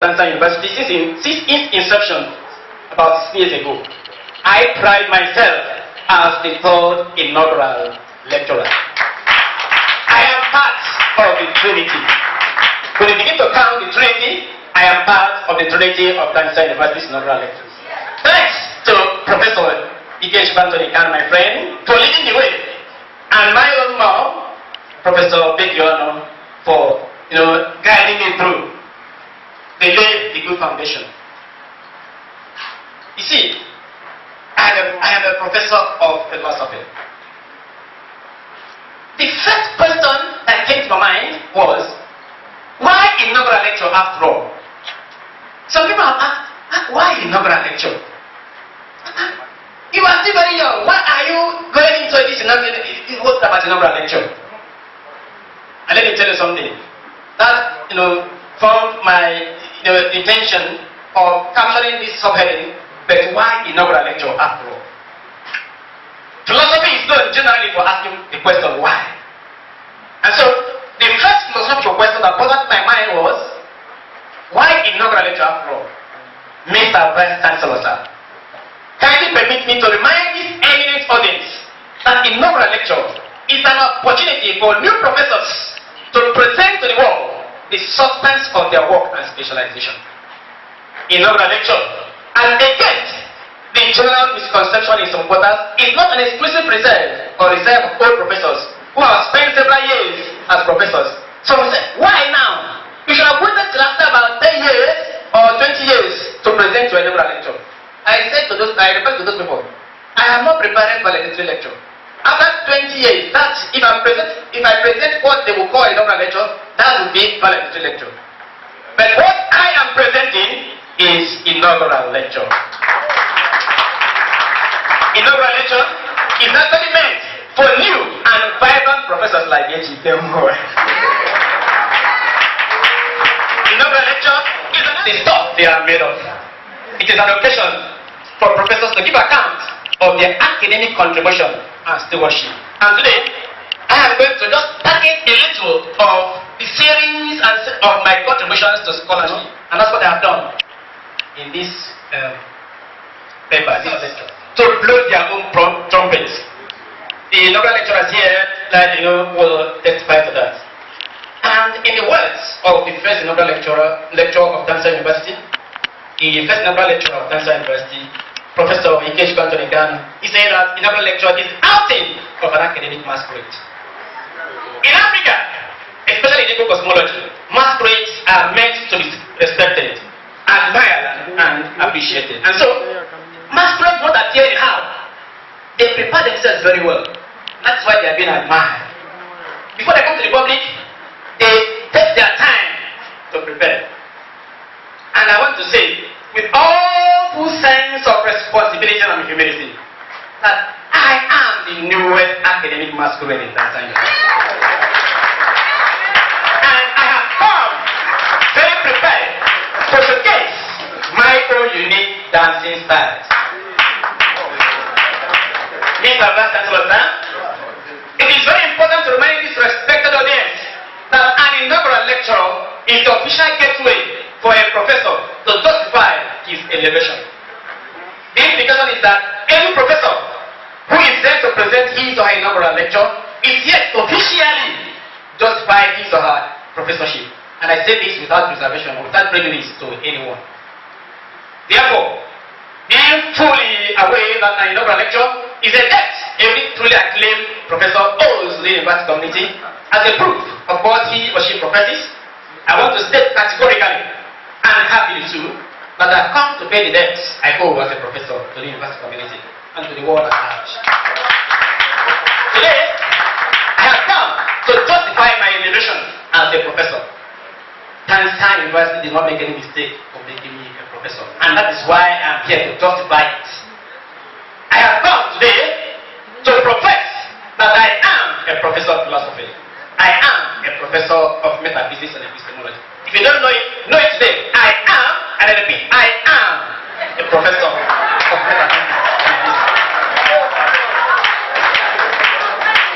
Tansian University since its inception about 6 years ago. I pride myself as the third inaugural lecturer. I am part of the Trinity. When you begin to count the Trinity, I am part of the Trinity of Tansian University's inaugural lectures. Thanks to Professor Ejikemeuwa, my friend, for leading the way, and my own mom, Professor Bekiono, for guiding me through. They laid the good foundation. You see, I am a professor of philosophy. The first question that came to my mind was, why inaugural lecture after all? Some people have asked, why inaugural lecture? You are still very young. Why are you going into this inaugural lecture? And let me tell you something. That formed my intention of capturing this subheading. But why inaugural lecture after all? Philosophy is known generally for asking the question why. And so the first philosophical question that bothered my mind was, why inaugural lecture after all? Mr. Vice Chancellor, sir, kindly permit me to remind this eminent audience that inaugural lecture is an opportunity for new professors to present to the world the substance of their work and specialization. Inaugural lecture, and against the general misconception in some quarters, is not an exclusive reserve or reserve of old professors who have spent several years as professors. So we say, why now? You should have waited till after about 10 years or 20 years to present to a inaugural lecture. I refer to those people, I have not prepared for a lecture. After 20 years, that if I present what they will call a inaugural lecture, that will be valedictory lecture. But what I am presenting is inaugural lecture. Inaugural lecture is actually meant for new and vibrant professors like Ejikemeuwa. Inaugural lecture is the stuff they are made of. It is an occasion for professors to give account of their academic contribution and stewardship. And today, I am going to just package a little of the series of my contributions to scholarship, and that's what I have done in this paper, this lecture, to blow their own trumpets. The inaugural lecturers here, will testify to that. And in the words of the first inaugural lecturer of Tansian University, the first inaugural lecturer of Tansian University, Professor Ejikemeuwa, he said that inaugural lecture is outing of an academic masquerade. In Africa, especially in Igbo cosmology, masquerades are meant to be respected, admired, and appreciated. And so, masquerades won't appear anyhow. They prepare themselves very well. That's why they are being admired. Before they come to the public, they take their time to prepare. And I want to say, with all full sense of responsibility and humility, that I am the newest academic masquerade in Tanzania. And I have come very prepared to showcase my own unique dancing style. Mr. Vice Chancellor, it is very important to remind this respected audience that an inaugural lecture is the official gateway for a professor to justify his elevation. The implication is that any professor who is there to present his or her inaugural lecture is yet officially justify his or her professorship. And I say this without reservation, without prejudice to anyone. Therefore, being fully aware that an inaugural lecture is a debt every truly acclaimed professor owes to the university community as a proof of what he or she professes, I want to state categorically and happily too that I have come to pay the debts I owe as a professor to the university community and to the world at large. Today, I have come to justify my elevation as a professor. Tansian University did not make any mistake of making me a professor, and that is why I am here to justify it. I have come today to profess that I am a professor of philosophy. I am a professor of metaphysics and epistemology. If you don't know it today. I am, and I repeat, I am a professor of metaphysics.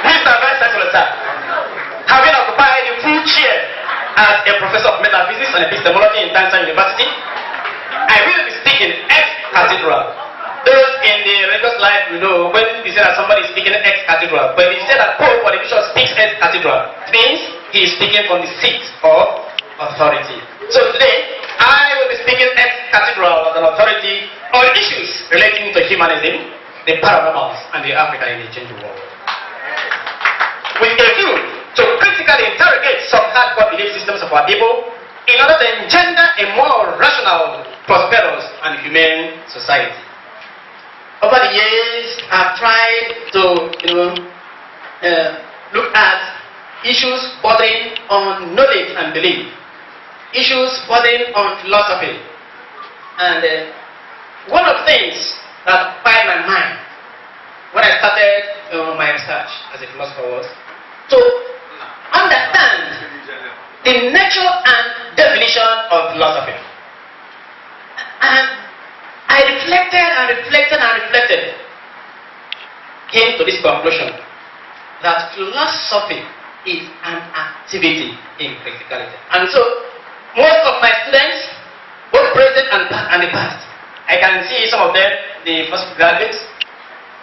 Mr. Vice Chancellor, having occupied the full chair as a professor of metaphysics and epistemology in Tansian University, I will be speaking ex cathedra. Those in the religious life, you know, when we say that somebody is speaking ex cathedra, when we say that Pope or the Bishop speaks ex cathedra, it means he is speaking from the seat of authority. So today, I will be speaking ex cathedra as an authority on issues relating to humanism, the paranormals, and the Africa in the changing world. With a view to critically interrogate some hardcore belief systems of our people in order to engender a more rational, prosperous, and humane society. Over the years, I've tried to look at issues bordering on knowledge and belief, issues bordering on philosophy. And one of the things that occupied my mind when I started my research as a philosopher was to understand the nature and definition of philosophy. And I reflected, came to this conclusion that philosophy is an activity in criticality. And so, most of my students, both present and the past, I can see some of them, the first graduates,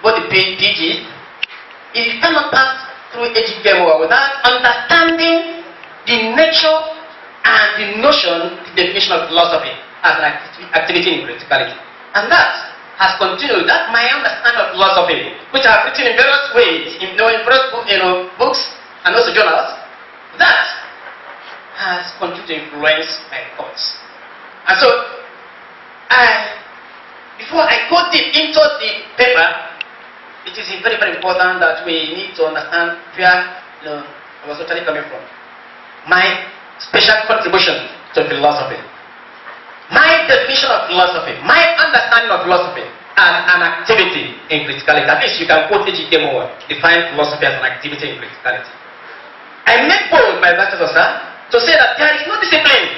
both the PG, if you cannot pass through Ejikemeuwa without understanding the nature and the notion, the definition of philosophy as an activity in criticality. And that has continued. That's my understanding of philosophy, which I have written in various ways, in various books and also journals. That has continued to influence my thoughts. And so, before I go deep into the paper, it is very, very important that we need to understand where I was totally coming from. My special contribution to philosophy. My definition of philosophy, my understanding of philosophy as an activity in criticality. At least you can quote Ejikemeuwa, define philosophy as an activity in criticality. I make bold, my vice versa, to say that there is no discipline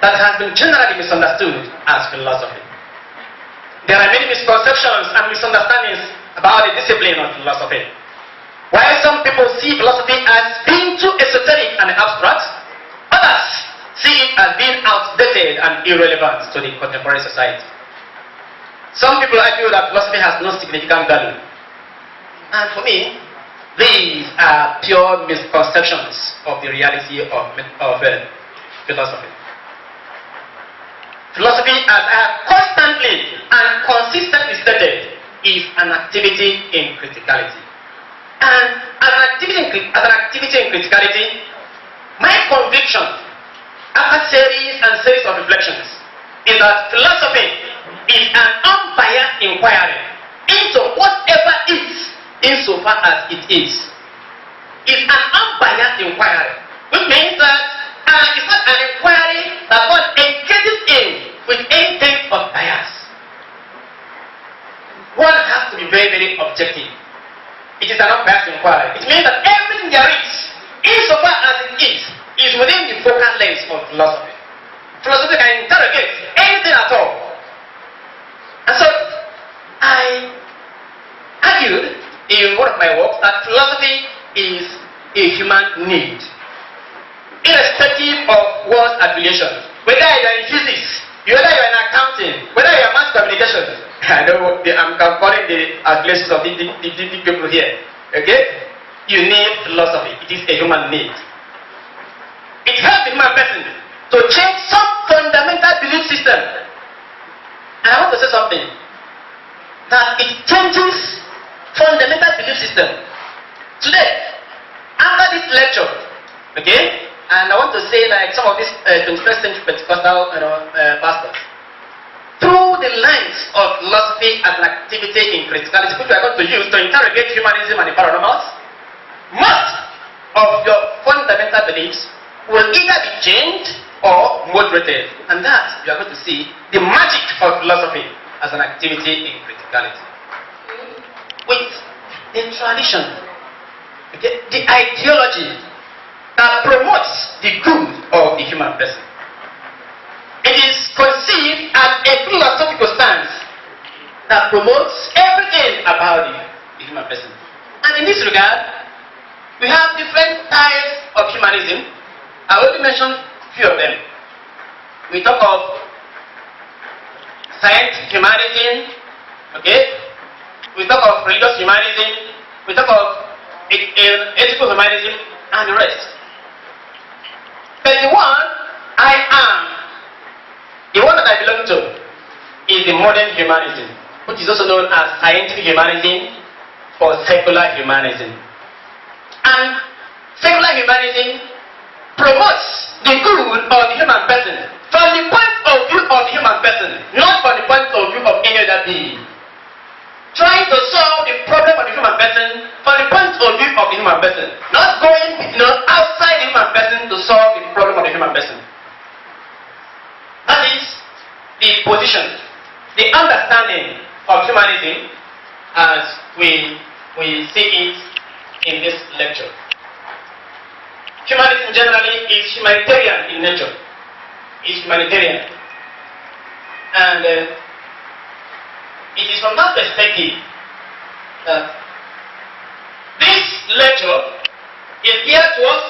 that has been generally misunderstood as philosophy. There are many misconceptions and misunderstandings about the discipline of philosophy. While some people see philosophy as being too esoteric and abstract, others see it as being outdated and irrelevant to the contemporary society. Some people argue that philosophy has no significant value. And for me, these are pure misconceptions of the reality of philosophy. Philosophy, as I have constantly and consistently stated, is an activity in criticality. And as an activity in criticality, my conviction after series and series of reflections is that philosophy is an unbiased inquiry into whatever is, insofar as it is. It's an unbiased inquiry, which means that it's not an inquiry that one engages in with any kind of bias. One has to be very, very objective. It is an unbiased inquiry. It means that everything there is, insofar as it is within the focal lens of philosophy. Philosophy can interrogate anything at all. And so, I argued in one of my works that philosophy is a human need, irrespective of one's affiliation. Whether you are in physics, whether you are in accounting, whether you are mass communication. I know I'm calling the affiliations of the people here. Okay? You need philosophy. It is a human need. It helps the human person to change some fundamental belief system. And I want to say something. That it changes fundamental belief system. Today, after this lecture, okay, and I want to say like some of these 21st century Pentecostal pastors, through the lens of philosophy as an activity in criticality, which we are going to use to interrogate humanism and the paranormals, most of your fundamental beliefs will either be changed or moderated. And that you are going to see the magic of philosophy as an activity in criticality. With the tradition, okay, the ideology that promotes the good of the human person. It is conceived as a philosophical stance that promotes everything about the human person. And in this regard, we have different types of humanism. I already mentioned few of them. We talk of science humanism, okay? We talk of religious humanism, we talk of ethical humanism, and the rest. But the one I am, the one that I belong to, is the modern humanism, which is also known as scientific humanism or secular humanism. And secular humanism promotes the good of the human person from the point of view of the human person, not from the point of view of any other being. Trying to solve the problem of the human person from the point of view of the human person, not going outside the human person to solve the problem of the human person. That is the position, the understanding of humanism as we see it in this lecture. Humanism generally is humanitarian in nature. It's humanitarian. And it is from that perspective that this lecture is geared towards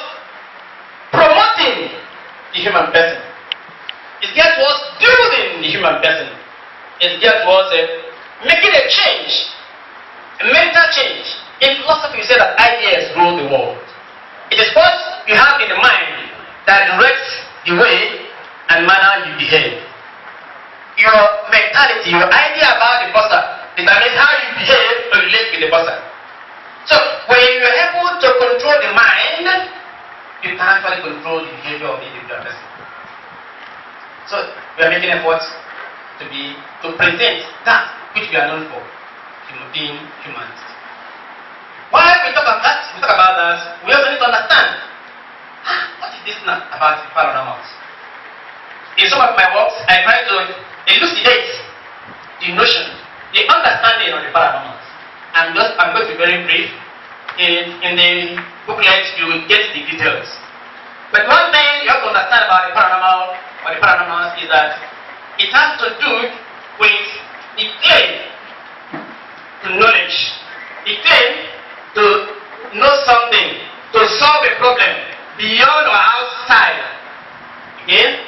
promoting the human person. It's geared towards building the human person. It's geared towards making a change, a mental change. In philosophy, we say that ideas rule the world. It is what you have in the mind that directs the way and manner you behave. Your mentality, your idea about the person determines how you behave or relate with the person. So, when you are able to control the mind, you can actually control the behavior of the individual person. So, we are making efforts to present that which we are known for, being humans. While we talk about that, we also need to understand what is this now about the paranormals. In some of my works, I try to elucidate the notion, the understanding of the paranormals. I'm going to be very brief. In the booklet, you will get the details. But one thing you have to understand about the paranormal or the paranormals is that it has to do with the claim to knowledge, the claim to know something, to solve a problem beyond or outside. Okay?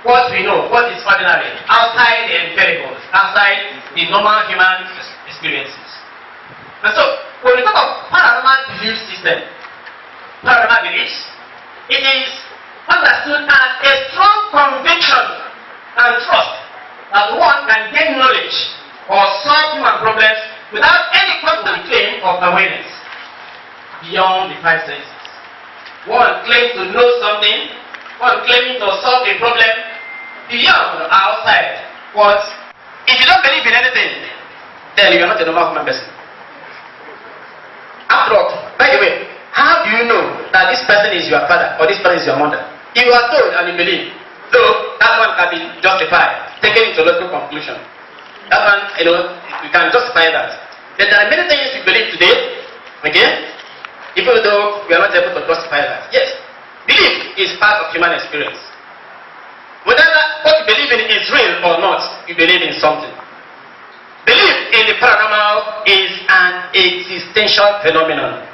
What we know, what is ordinary, outside the empirical, outside the normal human experiences. And so, when we talk of paranormal belief system, paranormal beliefs, it is understood as a strong conviction and trust that one can gain knowledge or solve human problems without any constant claim of awareness beyond the five senses. One claims to know something, one claiming to solve a problem beyond or outside. What? If you don't believe in anything, then you are not a normal human person. After all, by the way, how do you know that this person is your father or this person is your mother? You are told and you believe, though that one can be justified, taken into logical conclusion. That one, you can justify that. But there are many things we believe today, okay? Even though we are not able to justify that. Yes, belief is part of human experience. Whether what you believe in is real or not, you believe in something. Belief in the paranormal is an existential phenomenon.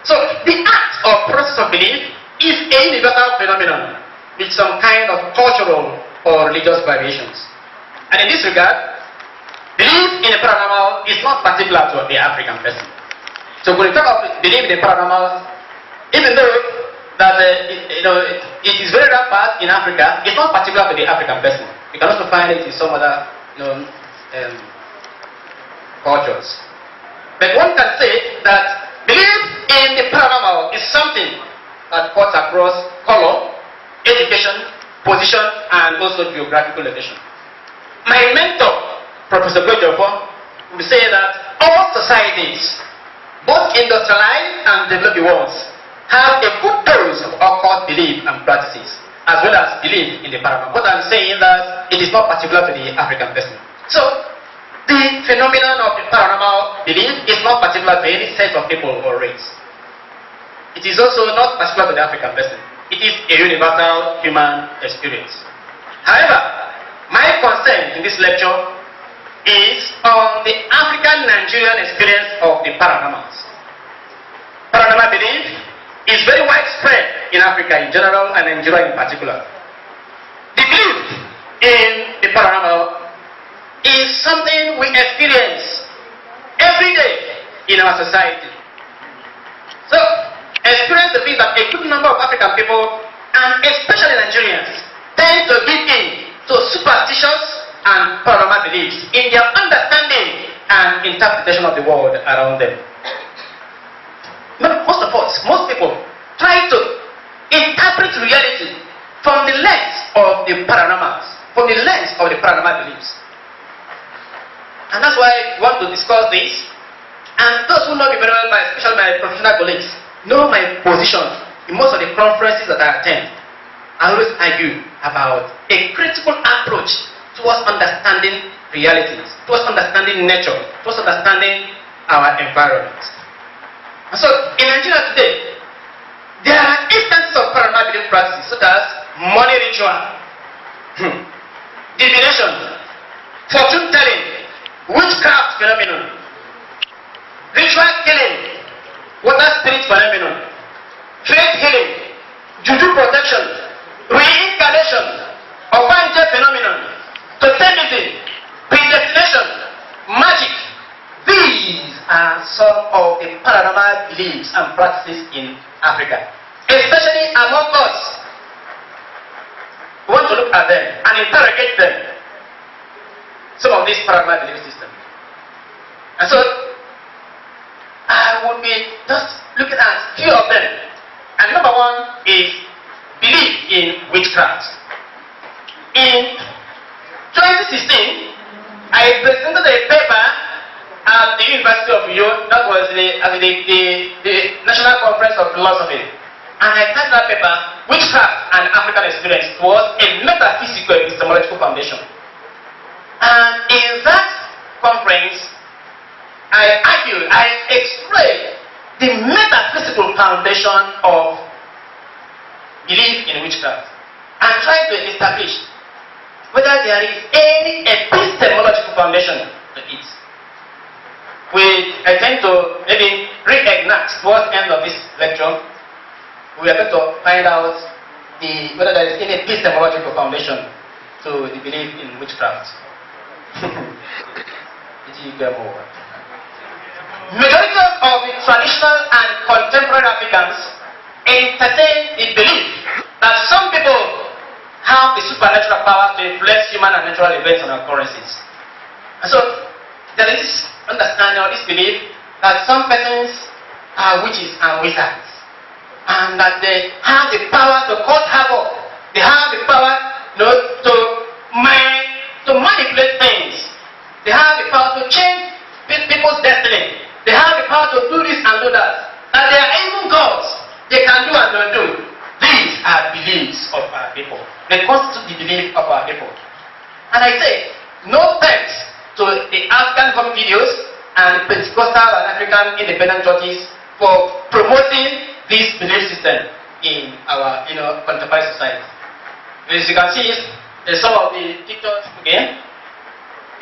So, the act or process of belief is a universal phenomenon with some kind of cultural or religious variations. And in this regard, belief in the paranormal is not particular to the African person. So when we talk about belief in the paranormal, even though that it is very rampant in Africa, it's not particular to the African person. You can also find it in some other cultures. But one can say that belief in the paranormal is something that cuts across color, education, position, and also geographical location. My mentor, Professor Gojopo, will say that all societies, both industrialized and developing ones, have a good dose of occult belief and practices, as well as belief in the paranormal. What I'm saying is that it is not particular to the African person. So, the phenomenon of the paranormal belief is not particular to any set of people or race. It is also not particular to the African person. It is a universal human experience. However, my concern in this lecture is on the African-Nigerian experience of the paranormals. Paranormal belief is very widespread in Africa in general and Nigeria in particular. The belief in the paranormal is something we experience every day in our society. So, experience the fact that a good number of African people, and especially Nigerians, tend to give in to superstitious and paranormal beliefs in their understanding and interpretation of the world around them. Most of us, most people, try to interpret reality from the lens of the paranormals, from the lens of the paranormal beliefs. And that's why we want to discuss this. And those who know me very well, especially my professional colleagues, know my position in most of the conferences that I attend. I always argue about a critical approach towards understanding realities, towards understanding nature, towards understanding our environment. And so, in Nigeria today, there are instances of paranormal belief practices such as money ritual, divination, fortune telling, witchcraft phenomenon, ritual killing, water spirit phenomenon, faith healing, juju protection, reincarnation, Okwanje phenomenon, totemism, predestination, magic. These are some of the paranormal beliefs and practices in Africa, especially among us. We want to look at them and interrogate them. Some of these paranormal belief systems. And so, I will be just looking at a few of them. And number one is belief in witchcraft. In 2016, I presented a paper at the University of York, that was the National Conference of Philosophy. And I titled that paper, Witchcraft and African Experience, towards a Metaphysical Epistemological Foundation. And in that conference, I explained the metaphysical foundation of belief in witchcraft and tried to establish whether there is any epistemological foundation to it. We attempt to maybe reignite towards the end of this lecture. We are going to find out whether there is any epistemological foundation to the belief in witchcraft. Ejikemeuwa. Majority of the traditional and contemporary Africans entertain the belief that some people have the supernatural power to influence human and natural events and occurrences. And so, there is this understanding or this belief that some persons are witches and wizards, and that they have the power to cause havoc. They have the power, to manipulate things. They have the power to change people's destiny. They have the power to do this and do that. That they are even gods. They can do and don't do. These are beliefs of our people. They constitute the belief of our people. And I say, no thanks to the African home videos and Pentecostal and African independent churches for promoting this belief system in our contemporary society. As you can see, some of the pictures again.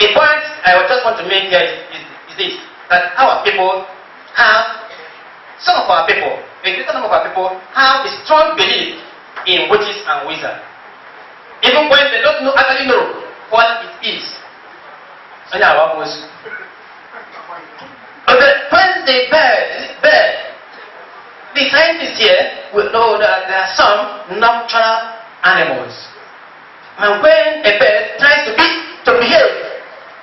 The point I just want to make here is this, that our people have, some of our people, a greater number of our people have a strong belief in witches and wizards. Even when they don't actually know what it is. But when they bird, the scientists here will know that there are some nocturnal animals. And when a bird tries to behave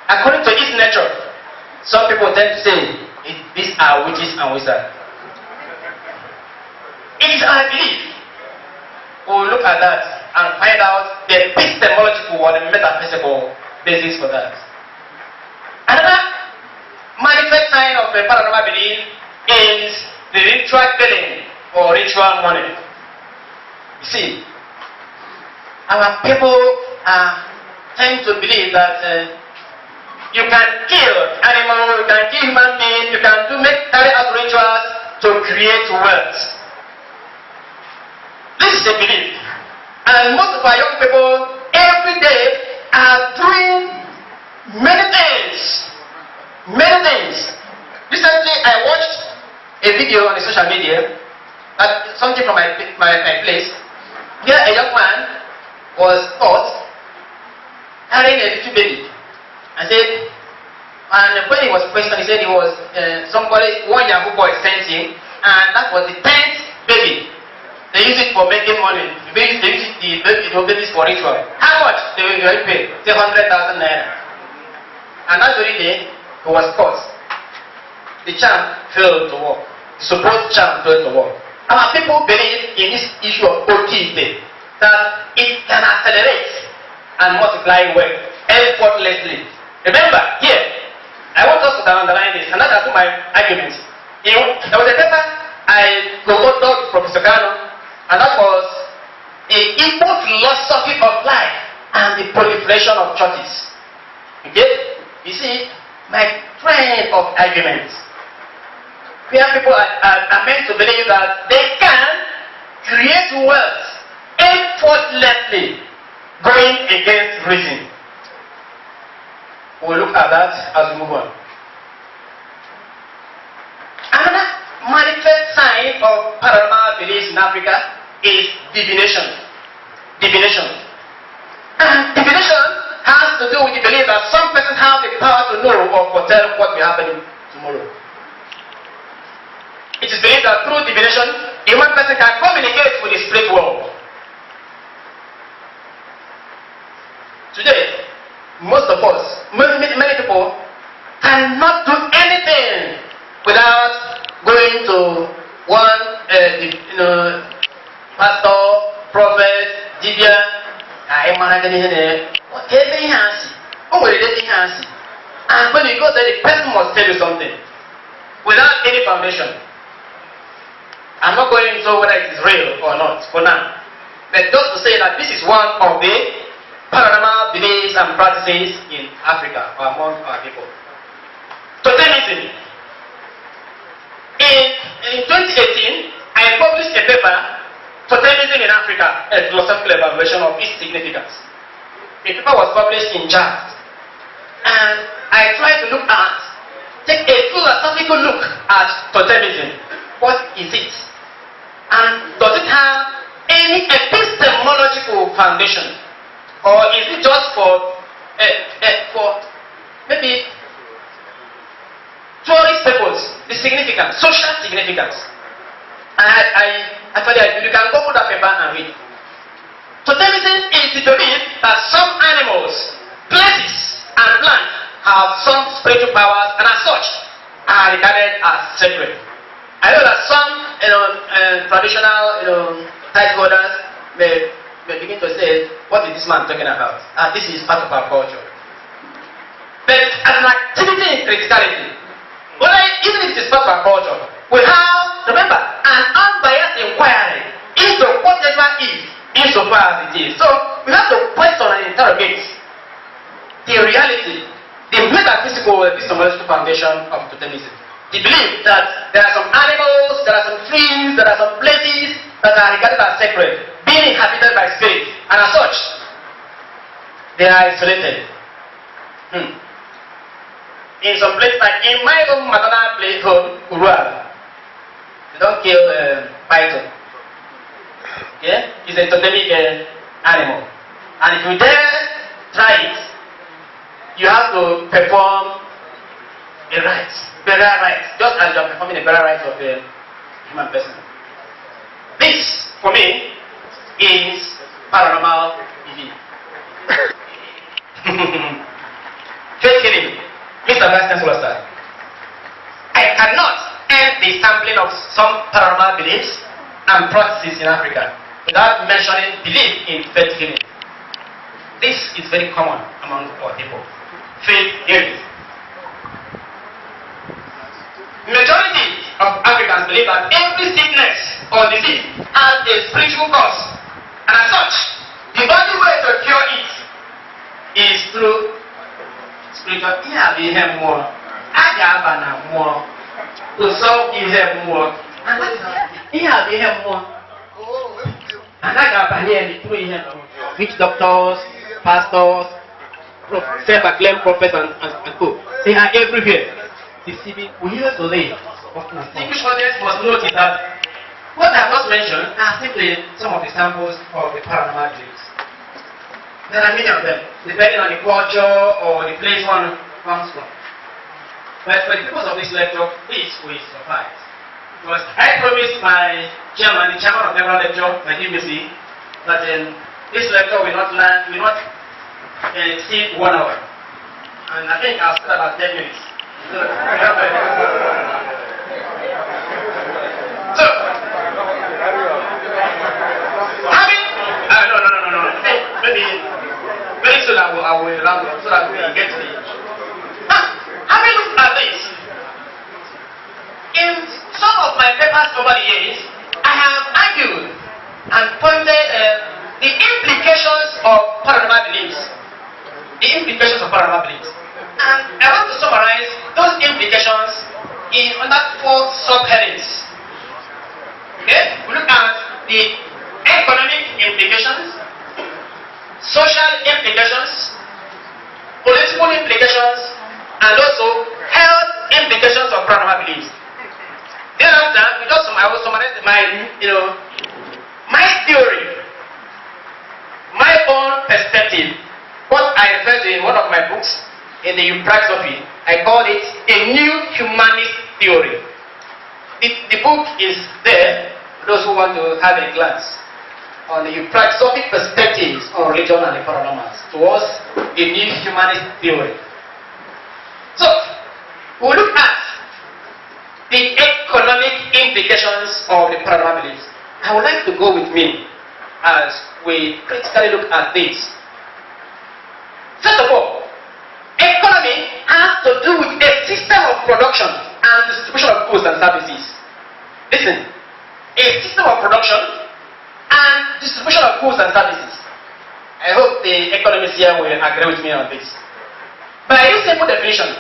according to its nature, some people tend to say these are witches and wizards. It is our belief. We will look at that and find out the epistemological or the metaphysical basis for that. Another manifest sign of a paranormal belief is the ritual killing or ritual money. You see, our people tend to believe that you can kill animals, you can kill human beings, you can carry out rituals to create wealth. This is a belief. And most of our young people every day are doing many things. Many things. Recently I watched a video on the social media something from my place, where a young man was caught carrying a little baby. And when he was questioned, he said he was one Yahoo boy sent him, and that was the 10th baby. They use it for making money. They use the babies for ritual. How much they will pay? 100,000 naira. And that very day, he was caught. The charm failed to work. The supposed charm failed to work. Our people believe in this issue of OTT, that it can accelerate and multiply wealth effortlessly. Remember, here, I want us to underline this, and that's my argument. There was a paper I co-authored with Professor Kano, and that was the Igbo philosophy of life and the proliferation of churches. Okay? You see, my trend of arguments, where people are meant to believe that they can create wealth effortlessly going against reason. We'll look at that as we move on. Another manifest sign of paranormal beliefs in Africa is divination. Divination. And divination has to do with the belief that some persons have the power to know or foretell what will happen tomorrow. It is believed that through divination, a one person can communicate with the spirit world. Today, most of us, many people, cannot do anything without going to one, pastor, prophet, dibia, whatever he has, and when you go there, the person must tell you something without any foundation. I'm not going into whether it is real or not for now, but just to say that this is one of the paranormal beliefs and practices in Africa or among our people. Totemism. In 2018, I published a paper, Totemism in Africa, a philosophical evaluation of its significance. The paper was published in JAS, and I tried to take a philosophical look at totemism. What is it? And does it have any epistemological foundation? Or is it just for maybe tourist purpose, the significance, social significance? And you can go through that paper and read. Totemism is the belief that some animals, places, and plants have some spiritual powers and as such are regarded as sacred. I know that some traditional title holders may begin to say, what is this man talking about? This is part of our culture. But as an activity in criticality, even if it is part of our culture, we have, remember, an unbiased inquiry into whatever is, insofar as it is. So we have to question and interrogate the reality, the metaphysical epistemological foundation of totemism. The belief that there are some animals, there are some trees, there are some places that are regarded as sacred, being inhabited by spirits, and as such, they are isolated. In some places, like in my own maternal place home, Urual, they don't kill python. Yeah? It's a totemic animal. And if you dare try it, you have to perform a rite, burial rite, just as you are performing a burial rite of a human person. This, for me, is paranormal belief. Faith healing. Mr. Vice Chancellor, I cannot end the sampling of some paranormal beliefs and practices in Africa without mentioning belief in faith healing. This is very common among our people. Faith healing. Majority of Africans believe that every sickness or disease has a spiritual cause, and as such, the only way to cure it is through spiritual. Ihe mmụọ, a ga-aba na mmụọ, ụsọ ihe mmụọ, ihe mmụọ, and a ga-abanye through ihe mmụọ. Which doctors, pastors, self-acclaimed prophets and co, they are everywhere. Deceiving, we hear today. English audience must notice that What I have just mentioned are simply some of the samples of the paranormal beliefs. There are many of them, depending on the culture or the place one comes from. But for the purpose of this lecture, this will suffice. Because I promised my chairman, the chairman of the lecture, my Ndubisi, that this lecture will not exceed 1 hour. And I think I'll spend about 10 minutes. So, no. Maybe very soon I will round up so that we get to it. Having looked at this, in some of my papers over the years, I have argued and pointed the implications of paranormal beliefs. And I want to summarize those implications in under 4 subheadings. Okay? We look at the economic implications, social implications, political implications, and also health implications of paranormal beliefs. Thereafter, I will summarize my theory, my own perspective, what I refer to in one of my books, in the Praxophy. I call it a new humanist theory. The book is there for those who want to have a glance on the praxophic perspectives on religion and the paranormals towards a new humanist theory. So, we'll look at the economic implications of the paranormal beliefs. I would like to go with me as we critically look at this. First of all, economy has to do with a system of production and distribution of goods and services. Listen, a system of production and distribution of goods and services. I hope the economists here will agree with me on this. By this simple definition,